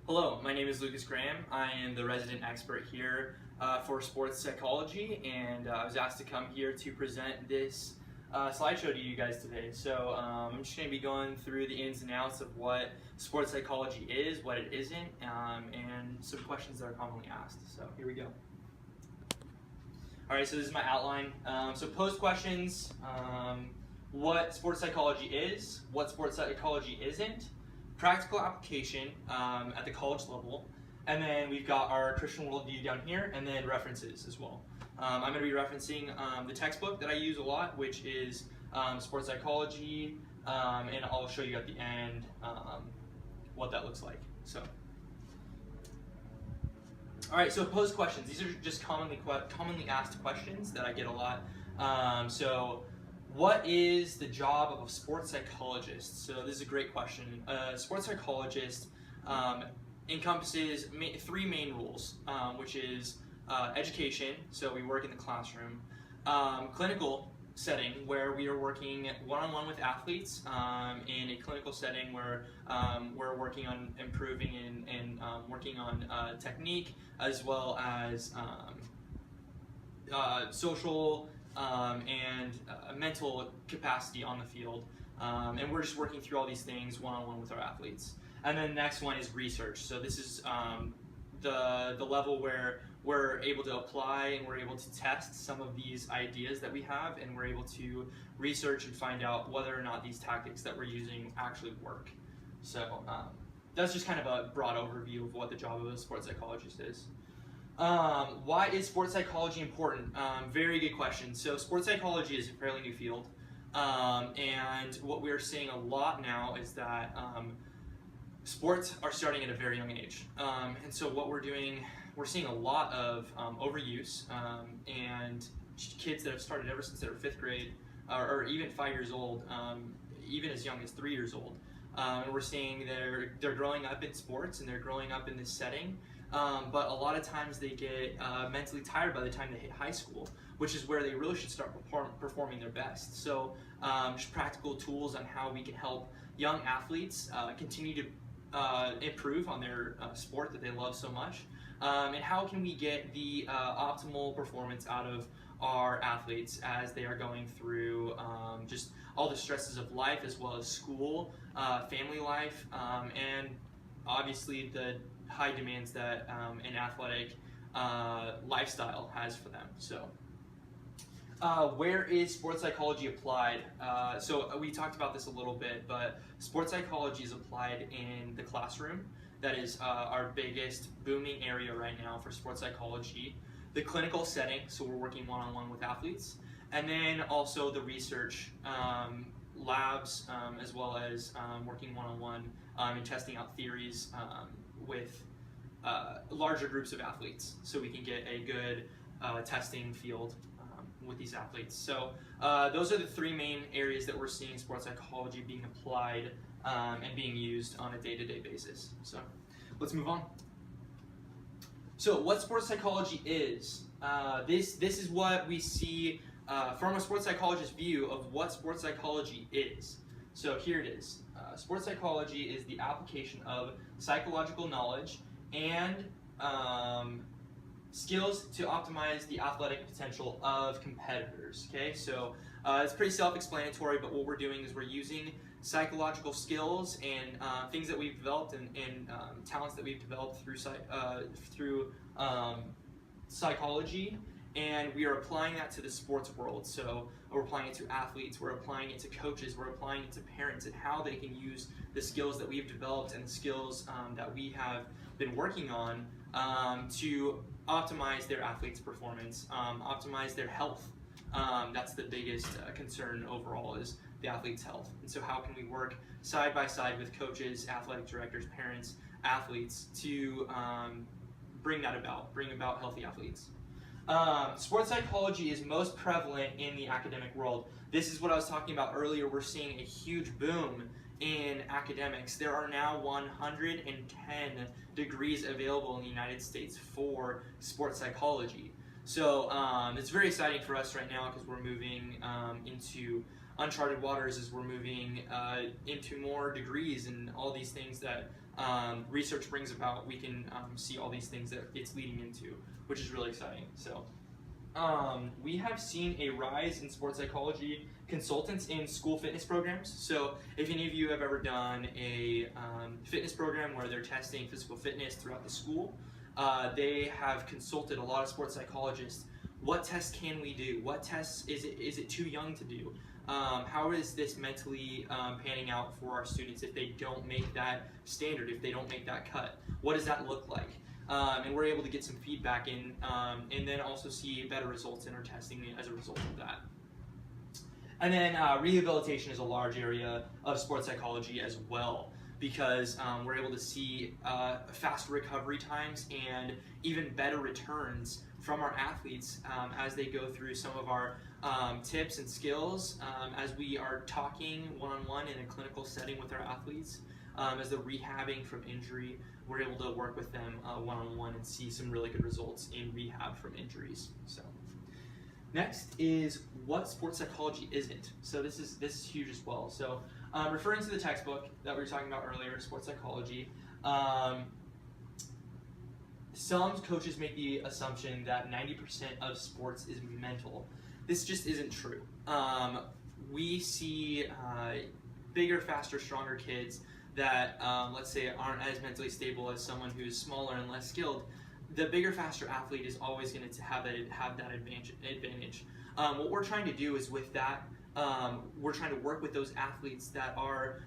Hello, my name is Lucas Graham. I am the resident expert here for sports psychology, and I was asked to come here to present this slideshow to you guys today. So I'm just going to be going through the ins and outs of what sports psychology is, what it isn't, and some questions that are commonly asked. So here we go. All right, so this is my outline. So pose questions, what sports psychology is, what sports psychology isn't, practical application at the college level, and then we've got our Christian worldview down here, and then references as well. I'm going to be referencing the textbook that I use a lot, which is Sports Psychology, and I'll show you at the end what that looks like. So, all right, so pose questions. These are just commonly asked questions that I get a lot. What is the job of a sports psychologist? So this is a great question. A sports psychologist encompasses three main roles, which is education, so we work in the classroom, clinical setting, where we are working one-on-one with athletes in a clinical setting where we're working on improving and working on technique, as well as social and mental capacity on the field, and we're just working through all these things one-on-one with our athletes. And then the next one is research. So this is the level where we're able to apply and we're able to test some of these ideas that we have, and we're able to research and find out whether or not these tactics that we're using actually work. So that's just kind of a broad overview of what the job of a sports psychologist is. Why is sports psychology important? Very good question. So sports psychology is a fairly new field, and what we're seeing a lot now is that sports are starting at a very young age, and so what we're doing, we're seeing a lot of overuse, and kids that have started ever since they were 5th grade, or even 5 years old, even as young as 3 years old, and we're seeing they're growing up in sports and they're growing up in this setting. But a lot of times they get mentally tired by the time they hit high school, which is where they really should start performing their best. So just practical tools on how we can help young athletes continue to improve on their sport that they love so much, and how can we get the optimal performance out of our athletes as they are going through just all the stresses of life, as well as school, family life, and obviously the high demands that an athletic lifestyle has for them. So where is sports psychology applied? So we talked about this a little bit, but sports psychology is applied in the classroom. That is our biggest booming area right now for sports psychology. The clinical setting, so we're working one-on-one with athletes, and then also the research labs, as well as working one-on-one and testing out theories with larger groups of athletes, so we can get a good testing field with these athletes. So those are the three main areas that we're seeing sports psychology being applied and being used on a day-to-day basis. So let's move on. So what sports psychology is, this is what we see from a sports psychologist view of what sports psychology is. So here it is. Sports psychology is the application of psychological knowledge and skills to optimize the athletic potential of competitors. Okay, so it's pretty self-explanatory, but what we're doing is we're using psychological skills and things that we've developed and talents that we've developed through psychology, and we are applying that to the sports world. So we're applying it to athletes, we're applying it to coaches, we're applying it to parents, and how they can use the skills that we've developed and the skills that we have been working on to optimize their athletes' performance, optimize their health. That's the biggest concern overall, is the athlete's health. And so how can we work side by side with coaches, athletic directors, parents, athletes to bring about healthy athletes. Sports psychology is most prevalent in the academic world. This is what I was talking about earlier. We're seeing a huge boom in academics. There are now 110 degrees available in the United States for sports psychology. So it's very exciting for us right now, because we're moving into uncharted waters, as we're moving into more degrees and all these things that research brings about, we can see all these things that it's leading into, which is really exciting. So we have seen a rise in sports psychology consultants in school fitness programs. So if any of you have ever done a fitness program where they're testing physical fitness throughout the school, they have consulted a lot of sports psychologists. What tests can we do? What tests is it too young to do? How is this mentally panning out for our students if they don't make that standard, if they don't make that cut? What does that look like? And we're able to get some feedback in, and then also see better results in our testing as a result of that. And then rehabilitation is a large area of sports psychology as well, because we're able to see faster recovery times and even better returns from our athletes as they go through some of our tips and skills as we are talking one-on-one in a clinical setting with our athletes. As they're rehabbing from injury, we're able to work with them one-on-one and see some really good results in rehab from injuries. So next is what sports psychology isn't. So this is huge as well. So referring to the textbook that we were talking about earlier, sports psychology, some coaches make the assumption that 90% of sports is mental. This just isn't true. We see bigger, faster, stronger kids that, let's say, aren't as mentally stable as someone who's smaller and less skilled. The bigger, faster athlete is always going to have that advantage. What we're trying to do is with that, we're trying to work with those athletes that are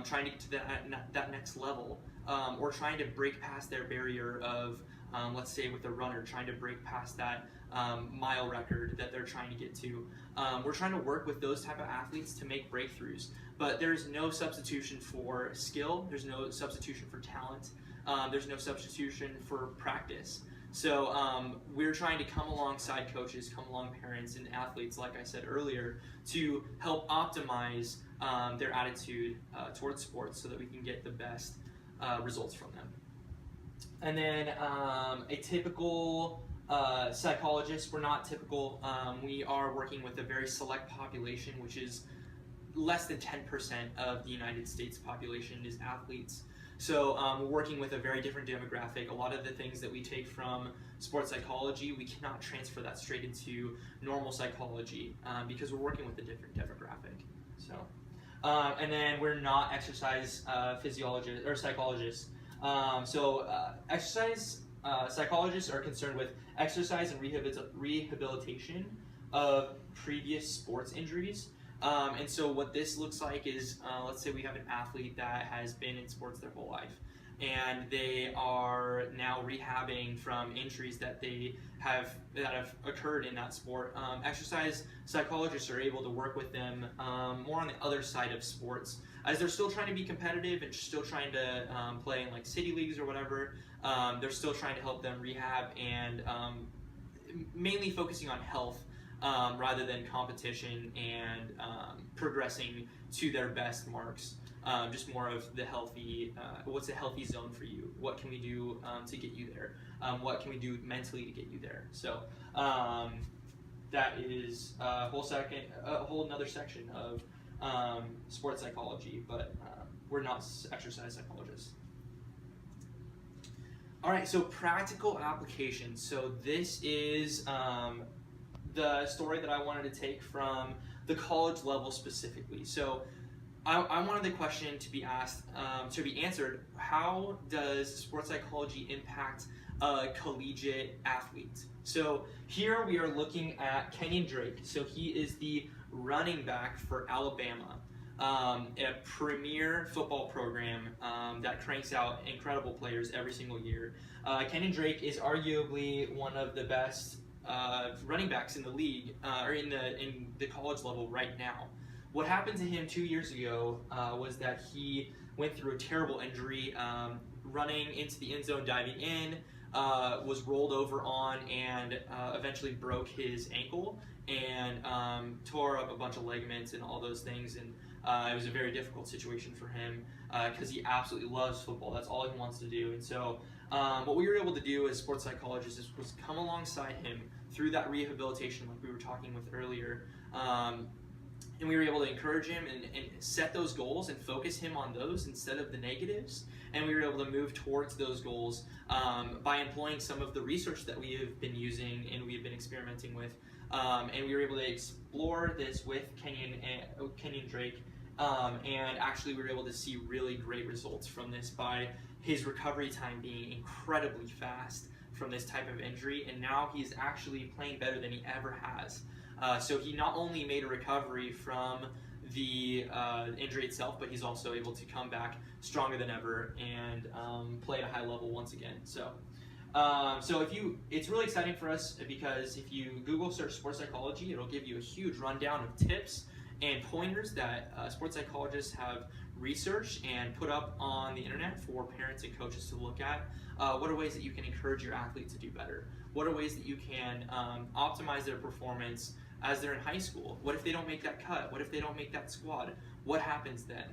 trying to get to that next level, or trying to break past their barrier of, let's say with a runner, trying to break past that mile record that they're trying to get to. We're trying to work with those type of athletes to make breakthroughs, but there's no substitution for skill, there's no substitution for talent, there's no substitution for practice. So we're trying to come alongside coaches, come along parents and athletes, like I said earlier, to help optimize their attitude towards sports so that we can get the best results from them. And then a typical psychologist, we're not typical. We are working with a very select population, which is less than 10% of the United States population is athletes. So we're working with a very different demographic. A lot of the things that we take from sports psychology, we cannot transfer that straight into normal psychology because we're working with a different demographic. So, and then we're not exercise physiologists or psychologists. Exercise psychologists are concerned with exercise and rehabilitation of previous sports injuries. And so what this looks like is, let's say we have an athlete that has been in sports their whole life, and they are now rehabbing from injuries that have occurred in that sport. Exercise psychologists are able to work with them more on the other side of sports, as they're still trying to be competitive and still trying to play in like city leagues or whatever. They're still trying to help them rehab and mainly focusing on health. Rather than competition and progressing to their best marks. Just more of the healthy, what's a healthy zone for you? What can we do to get you there? What can we do mentally to get you there? So that is a whole another section of sports psychology, but we're not exercise psychologists. All right, so practical application. So this is the story that I wanted to take from the college level specifically. So I wanted the question to be asked, to be answered, how does sports psychology impact a collegiate athlete? So here we are looking at Kenyon Drake. So he is the running back for Alabama, a premier football program that cranks out incredible players every single year. Kenyon Drake is arguably one of the best running backs in the league, or in the college level right now. What happened to him 2 years ago was that he went through a terrible injury, running into the end zone, diving in, was rolled over on, and eventually broke his ankle and tore up a bunch of ligaments and all those things. And it was a very difficult situation for him because he absolutely loves football. That's all he wants to do. And so what we were able to do as sports psychologists was come alongside him through that rehabilitation, like we were talking with earlier, and we were able to encourage him and set those goals and focus him on those instead of the negatives. And we were able to move towards those goals by employing some of the research that we have been using and we've been experimenting with. And we were able to explore this with Kenyon Drake. And actually we were able to see really great results from this by his recovery time being incredibly fast from this type of injury. And now he's actually playing better than he ever has. So he not only made a recovery from the injury itself, but he's also able to come back stronger than ever and play at a high level once again. So it's really exciting for us because if you Google search sports psychology, it'll give you a huge rundown of tips and pointers that sports psychologists have researched and put up on the internet for parents and coaches to look at. What are ways that you can encourage your athlete to do better? What are ways that you can optimize their performance as they're in high school? What if they don't make that cut? What if they don't make that squad? What happens then?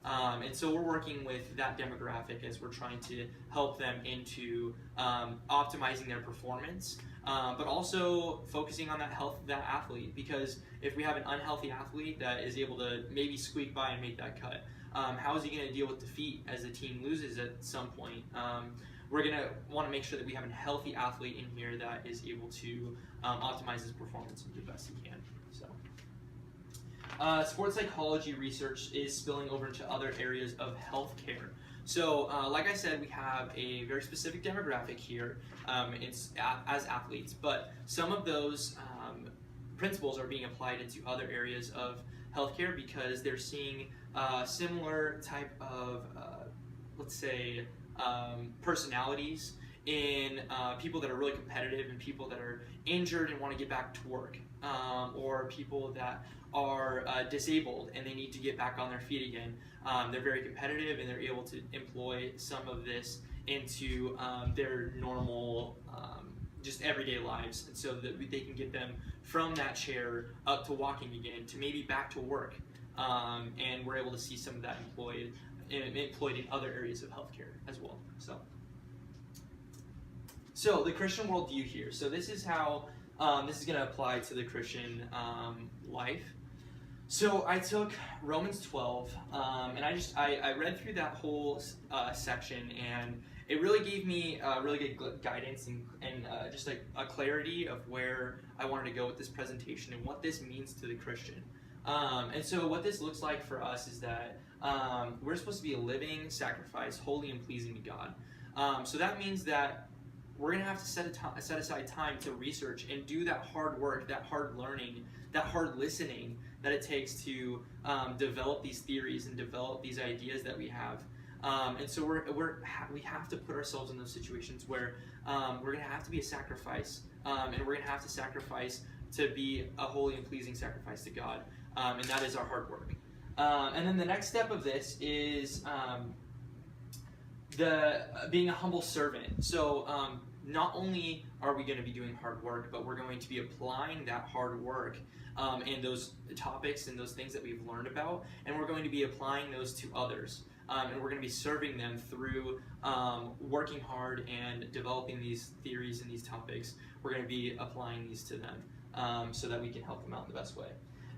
And so we're working with that demographic as we're trying to help them into optimizing their performance, but also focusing on that health of that athlete, because if we have an unhealthy athlete that is able to maybe squeak by and make that cut, how is he going to deal with defeat as the team loses at some point? We're going to want to make sure that we have a healthy athlete in here that is able to optimize his performance and do the best he can. So, sports psychology research is spilling over into other areas of healthcare. So, like I said, we have a very specific demographic here. It's as athletes, but some of those principles are being applied into other areas of healthcare because they're seeing similar type of, let's say, personalities in people that are really competitive and people that are injured and want to get back to work, or people that are disabled and they need to get back on their feet again. They're very competitive and they're able to employ some of this into their normal, just everyday lives, and so that they can get them from that chair up to walking again, to maybe back to work, and we're able to see some of that employed in other areas of healthcare as well. So the Christian worldview here. So this is how this is going to apply to the Christian life. So I took Romans 12, and I read through that whole section, and it really gave me really good guidance and just a clarity of where I wanted to go with this presentation and what this means to the Christian. And so what this looks like for us is that we're supposed to be a living sacrifice, holy and pleasing to God. So that means that we're going to have to set aside time to research and do that hard work, that hard learning, that hard listening that it takes to develop these theories and develop these ideas that we have. And so we have to put ourselves in those situations where we're going to have to be a sacrifice, and we're going to have to sacrifice to be a holy and pleasing sacrifice to God, and that is our hard work. And then the next step of this is being a humble servant. So not only are we going to be doing hard work, but we're going to be applying that hard work and those topics and those things that we've learned about, and we're going to be applying those to others. And we're going to be serving them through working hard and developing these theories and these topics. We're going to be applying these to them so that we can help them out in the best way.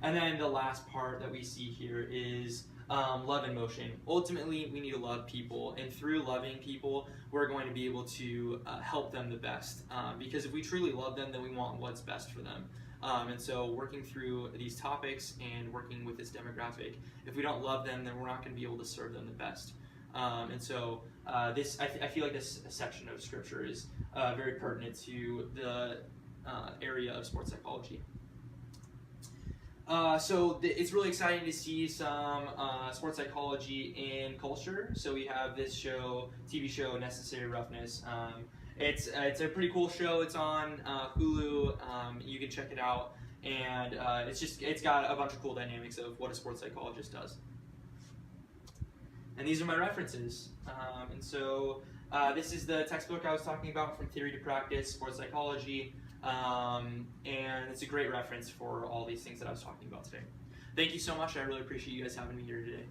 And then the last part that we see here is love in motion. Ultimately, we need to love people, and through loving people, we're going to be able to help them the best. Because if we truly love them, then we want what's best for them. And so working through these topics and working with this demographic, if we don't love them, then we're not going to be able to serve them the best. And so I feel like this section of scripture is very pertinent to the area of sports psychology. It's really exciting to see some sports psychology in culture. So we have this TV show, Necessary Roughness. It's a pretty cool show. It's on Hulu. You can check it out, and it's got a bunch of cool dynamics of what a sports psychologist does. And these are my references. This is the textbook I was talking about, From Theory to Practice, Sports Psychology. And it's a great reference for all these things that I was talking about today. Thank you so much. I really appreciate you guys having me here today.